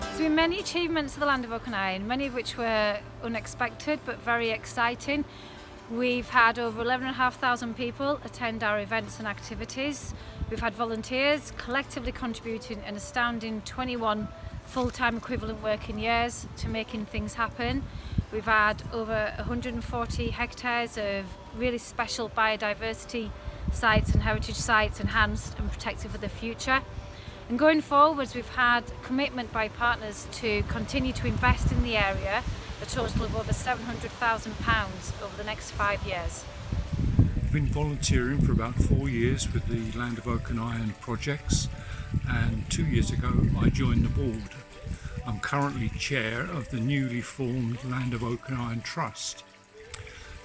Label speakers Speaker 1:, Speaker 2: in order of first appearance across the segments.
Speaker 1: There's been many achievements of the Land of Oak and Iron, many of which were unexpected but very exciting. We've had over 11,500 people attend our events and activities. We've had volunteers collectively contributing an astounding 21 full-time equivalent working years to making things happen. We've had over 140 hectares of really special biodiversity sites and heritage sites enhanced and protected for the future. And going forwards, we've had commitment by partners to continue to invest in the area, a total of over £700,000 over the next 5 years.
Speaker 2: I've been volunteering for about 4 years with the Land of Oak and Iron projects, and 2 years ago I joined the board. I'm currently chair of the newly formed Land of Oak and Iron Trust.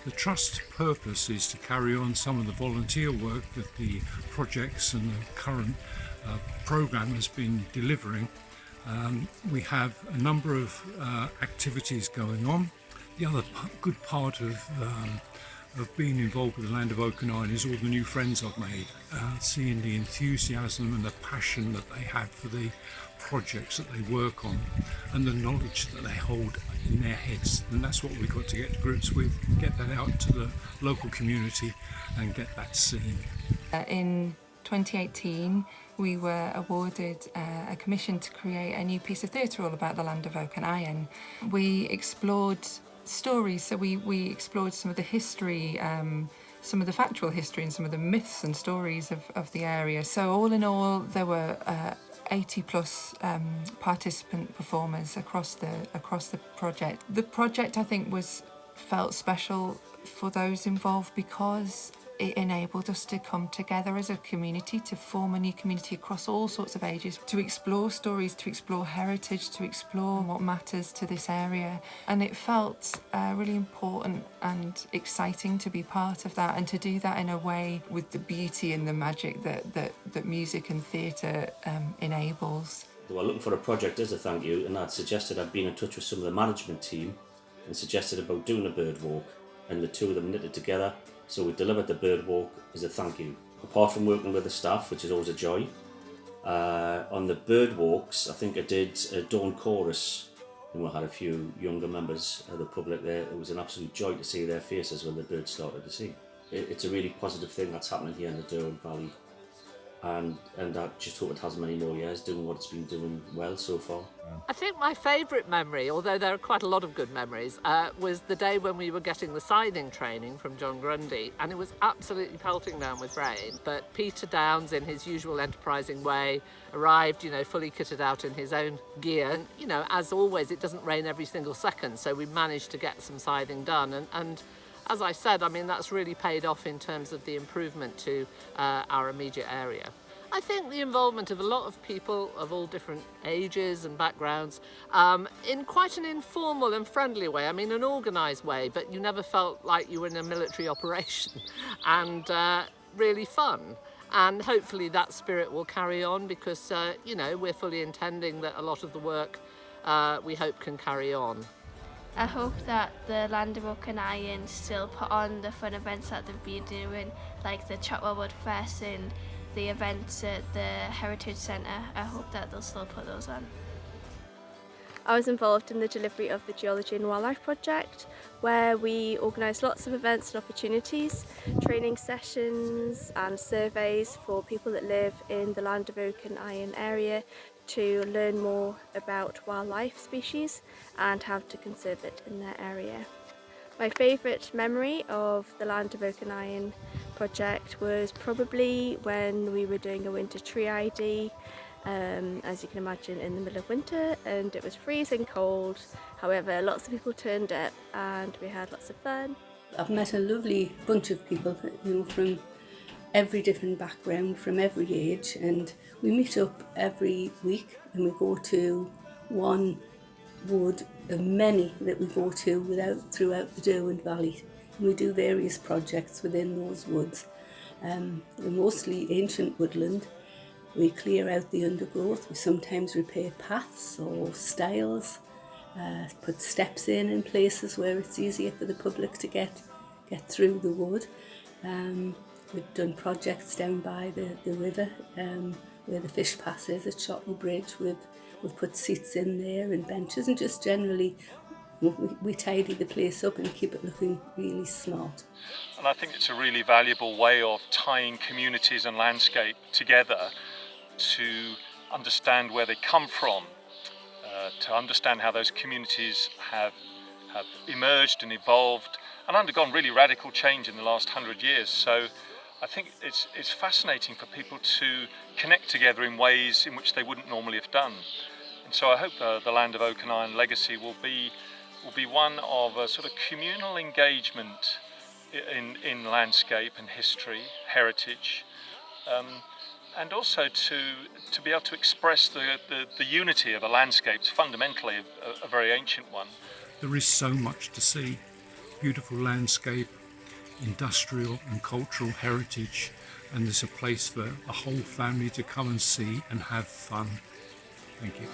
Speaker 2: The Trust's purpose is to carry on some of the volunteer work that the projects and the current programme has been delivering. We have a number of activities going on. The other good part of being involved with the Land of Oak and Iron is all the new friends I've made, seeing the enthusiasm and the passion that they have for the projects that they work on and the knowledge that they hold in their heads. And that's what we've got to get to grips with, get that out to the local community and get that seen.
Speaker 3: In 2018 we were awarded a commission to create a new piece of theatre all about the Land of Oak and Iron. We explored stories, so we explored some of the history, some of the factual history and some of the myths and stories of the area. So all in all there were 80 plus participant performers across the project. The project I think felt special for those involved because it enabled us to come together as a community, to form a new community across all sorts of ages, to explore stories, to explore heritage, to explore what matters to this area. And it felt really important and exciting to be part of that, and to do that in a way with the beauty and the magic that music and theatre enables.
Speaker 4: They were looking for a project as a thank you, and I'd suggested I'd been in touch with some of the management team and suggested about doing a bird walk, and the two of them knitted together. So we delivered the bird walk as a thank you. Apart from working with the staff, which is always a joy, on the bird walks, I think I did a dawn chorus, and we had a few younger members of the public there. It was an absolute joy to see their faces when the birds started to sing. It's a really positive thing that's happening here in the Derwent Valley, and I just hope it has many more years doing what it's been doing well so far.
Speaker 5: I think my favourite memory, although there are quite a lot of good memories, was the day when we were getting the scything training from John Grundy, and it was absolutely pelting down with rain. But Peter Downs, in his usual enterprising way, arrived, fully kitted out in his own gear. And, as always, it doesn't rain every single second, so we managed to get some scything done. And as I said, that's really paid off in terms of the improvement to our immediate area. I think the involvement of a lot of people of all different ages and backgrounds in quite an informal and friendly way, an organised way, but you never felt like you were in a military operation, and really fun. And hopefully that spirit will carry on because, we're fully intending that a lot of the work we hope can carry on.
Speaker 6: I hope that the Land of Oak and Iron still put on the fun events that they've been doing, like the Chotwell Wood Fest and the events at the Heritage Centre. I hope that they'll still put those on.
Speaker 7: I was involved in the delivery of the Geology and Wildlife Project, where we organised lots of events and opportunities, training sessions and surveys for people that live in the Land of Oak and Iron area to learn more about wildlife species and how to conserve it in their area. My favourite memory of the Land of Oak and Iron project was probably when we were doing a winter tree ID, as you can imagine, in the middle of winter, and it was freezing cold. However, lots of people turned up and we had lots of fun.
Speaker 8: I've met a lovely bunch of people, from every different background, from every age, and we meet up every week and we go to one wood of many that we go to throughout the Derwent Valley. And we do various projects within those woods. They're mostly ancient woodland. We clear out the undergrowth. We sometimes repair paths or stiles, put steps in places where it's easier for the public to get through the wood. We've done projects down by the river where the fish passes at Shotley Bridge. We've put seats in there and benches, and just generally we tidy the place up and keep it looking really smart.
Speaker 9: And I think it's a really valuable way of tying communities and landscape together to understand where they come from, to understand how those communities have emerged and evolved and undergone really radical change in the last 100 years. So I think it's fascinating for people to connect together in ways in which they wouldn't normally have done. And so I hope the Land of Oak and Iron legacy will be one of a sort of communal engagement in landscape and history, heritage, and also to be able to express the unity of a landscape. It's fundamentally a very ancient one.
Speaker 2: There is so much to see. Beautiful landscape, industrial and cultural heritage, and there's a place for a whole family to come and see and have fun. Thank you.